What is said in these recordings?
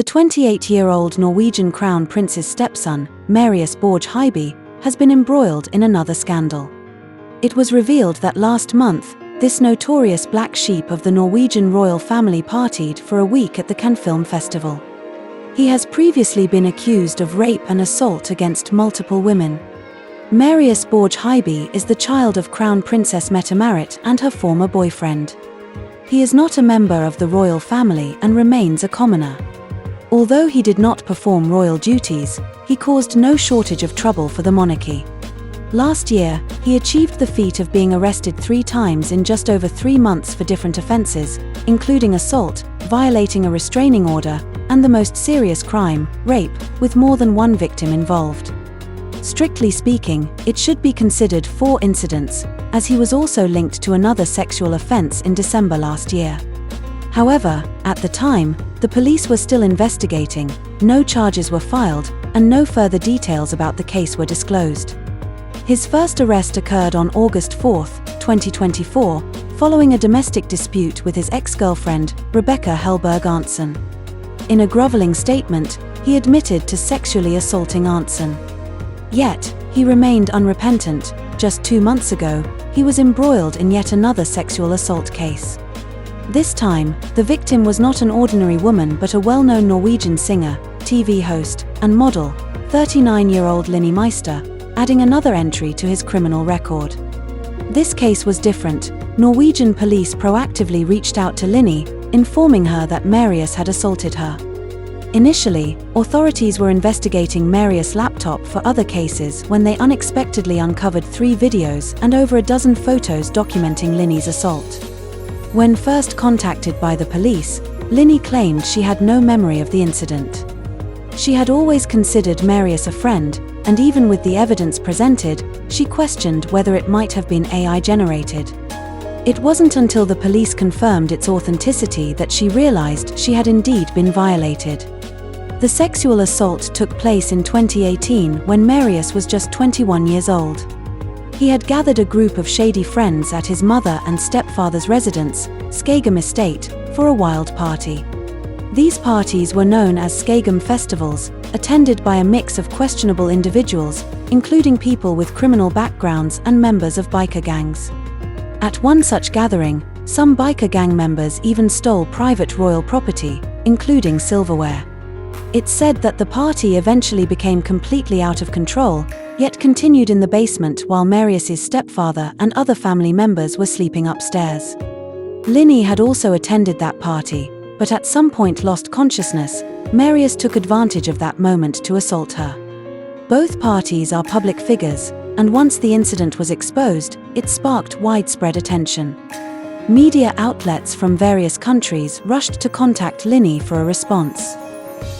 The 28-year-old Norwegian Crown Prince's stepson, Marius Borge Høiby, has been embroiled in another scandal. It was revealed that last month, this notorious black sheep of the Norwegian royal family partied for a week at the Cannes Film Festival. He has previously been accused of rape and assault against multiple women. Marius Borge Høiby is the child of Crown Princess Mette-Marit and her former boyfriend. He is not a member of the royal family and remains a commoner. Although he did not perform royal duties, he caused no shortage of trouble for the monarchy. Last year, he achieved the feat of being arrested 3 times in just over 3 months for different offences, including assault, violating a restraining order, and the most serious crime, rape, with more than one victim involved. Strictly speaking, it should be considered 4 incidents, as he was also linked to another sexual offence in December last year. However, at the time, the police were still investigating, no charges were filed, and no further details about the case were disclosed. His first arrest occurred on August 4, 2024, following a domestic dispute with his ex-girlfriend, Rebecca Helberg Arntzen. In a groveling statement, he admitted to sexually assaulting Arntzen. Yet, he remained unrepentant. Just 2 months ago, he was embroiled in yet another sexual assault case. This time, the victim was not an ordinary woman but a well-known Norwegian singer, TV host, and model, 39-year-old Linni Meister, adding another entry to his criminal record. This case was different. Norwegian police proactively reached out to Linni, informing her that Marius had assaulted her. Initially, authorities were investigating Marius' laptop for other cases when they unexpectedly uncovered 3 videos and over a dozen photos documenting Linni's assault. When first contacted by the police, Linni claimed she had no memory of the incident. She had always considered Marius a friend, and even with the evidence presented, she questioned whether it might have been AI-generated. It wasn't until the police confirmed its authenticity that she realized she had indeed been violated. The sexual assault took place in 2018 when Marius was just 21 years old. He had gathered a group of shady friends at his mother and stepfather's residence, Skagum Estate, for a wild party. These parties were known as Skagum festivals, attended by a mix of questionable individuals, including people with criminal backgrounds and members of biker gangs. At one such gathering, some biker gang members even stole private royal property, including silverware. It's said that the party eventually became completely out of control, yet continued in the basement while Marius's stepfather and other family members were sleeping upstairs. Linni had also attended that party, but at some point lost consciousness. Marius took advantage of that moment to assault her. Both parties are public figures, and once the incident was exposed, it sparked widespread attention. Media outlets from various countries rushed to contact Linni for a response.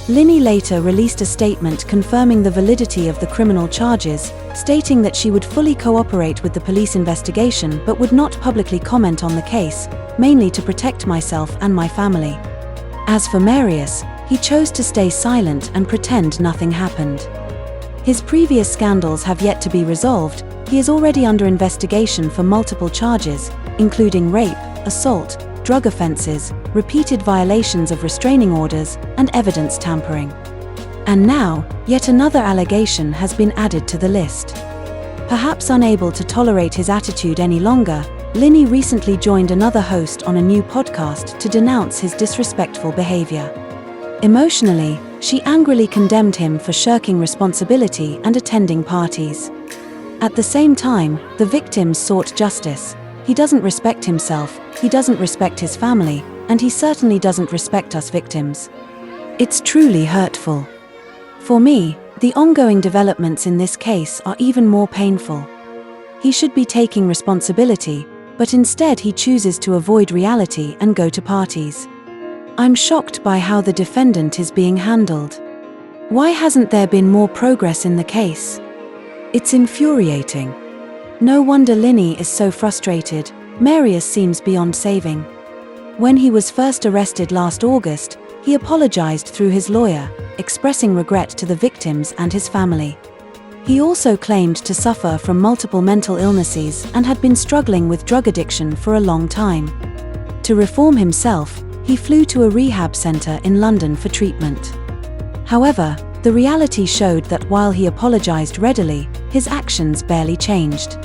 Linni later released a statement confirming the validity of the criminal charges, stating that she would fully cooperate with the police investigation but would not publicly comment on the case, mainly to protect myself and my family. As for Marius, he chose to stay silent and pretend nothing happened. His previous scandals have yet to be resolved. He is already under investigation for multiple charges, including rape, assault, drug offenses, repeated violations of restraining orders, and evidence tampering. And now, yet another allegation has been added to the list. Perhaps unable to tolerate his attitude any longer, Linni recently joined another host on a new podcast to denounce his disrespectful behavior. Emotionally, she angrily condemned him for shirking responsibility and attending parties. At the same time, the victims sought justice. He doesn't respect himself, he doesn't respect his family, and he certainly doesn't respect us victims. It's truly hurtful. For me, the ongoing developments in this case are even more painful. He should be taking responsibility, but instead he chooses to avoid reality and go to parties. I'm shocked by how the defendant is being handled. Why hasn't there been more progress in the case? It's infuriating. No wonder Linni is so frustrated. Marius seems beyond saving. When he was first arrested last August, he apologized through his lawyer, expressing regret to the victims and his family. He also claimed to suffer from multiple mental illnesses and had been struggling with drug addiction for a long time. To reform himself, he flew to a rehab center in London for treatment. However, the reality showed that while he apologized readily, his actions barely changed.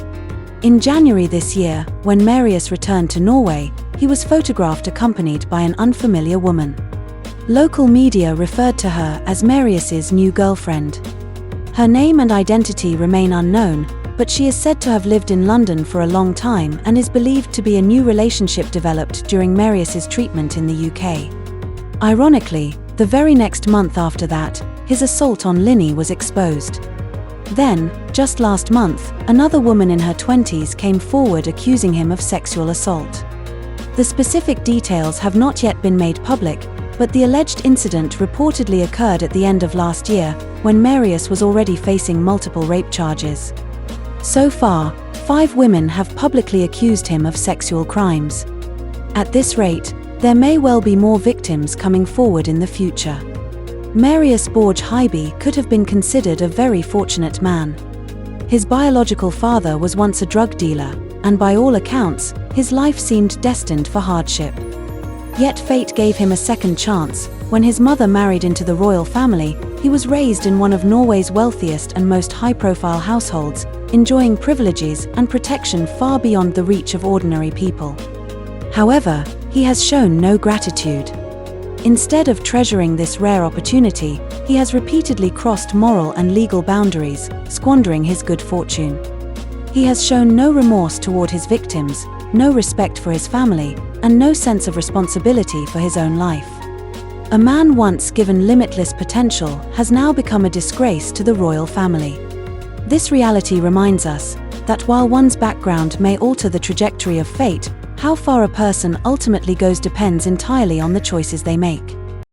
In January this year, when Marius returned to Norway, he was photographed accompanied by an unfamiliar woman. Local media referred to her as Marius's new girlfriend. Her name and identity remain unknown, but she is said to have lived in London for a long time and is believed to be a new relationship developed during Marius's treatment in the UK. Ironically, the very next month after that, his assault on Linny was exposed. Then, just last month, another woman in her 20s came forward accusing him of sexual assault. The specific details have not yet been made public, but the alleged incident reportedly occurred at the end of last year, when Marius was already facing multiple rape charges. So far, 5 women have publicly accused him of sexual crimes. At this rate, there may well be more victims coming forward in the future. Marius Borge Hybe could have been considered a very fortunate man. His biological father was once a drug dealer, and by all accounts, his life seemed destined for hardship. Yet fate gave him a second chance. When his mother married into the royal family, he was raised in one of Norway's wealthiest and most high-profile households, enjoying privileges and protection far beyond the reach of ordinary people. However, he has shown no gratitude. Instead of treasuring this rare opportunity, he has repeatedly crossed moral and legal boundaries, squandering his good fortune. He has shown no remorse toward his victims, no respect for his family, and no sense of responsibility for his own life. A man once given limitless potential has now become a disgrace to the royal family. This reality reminds us that while one's background may alter the trajectory of fate, how far a person ultimately goes depends entirely on the choices they make.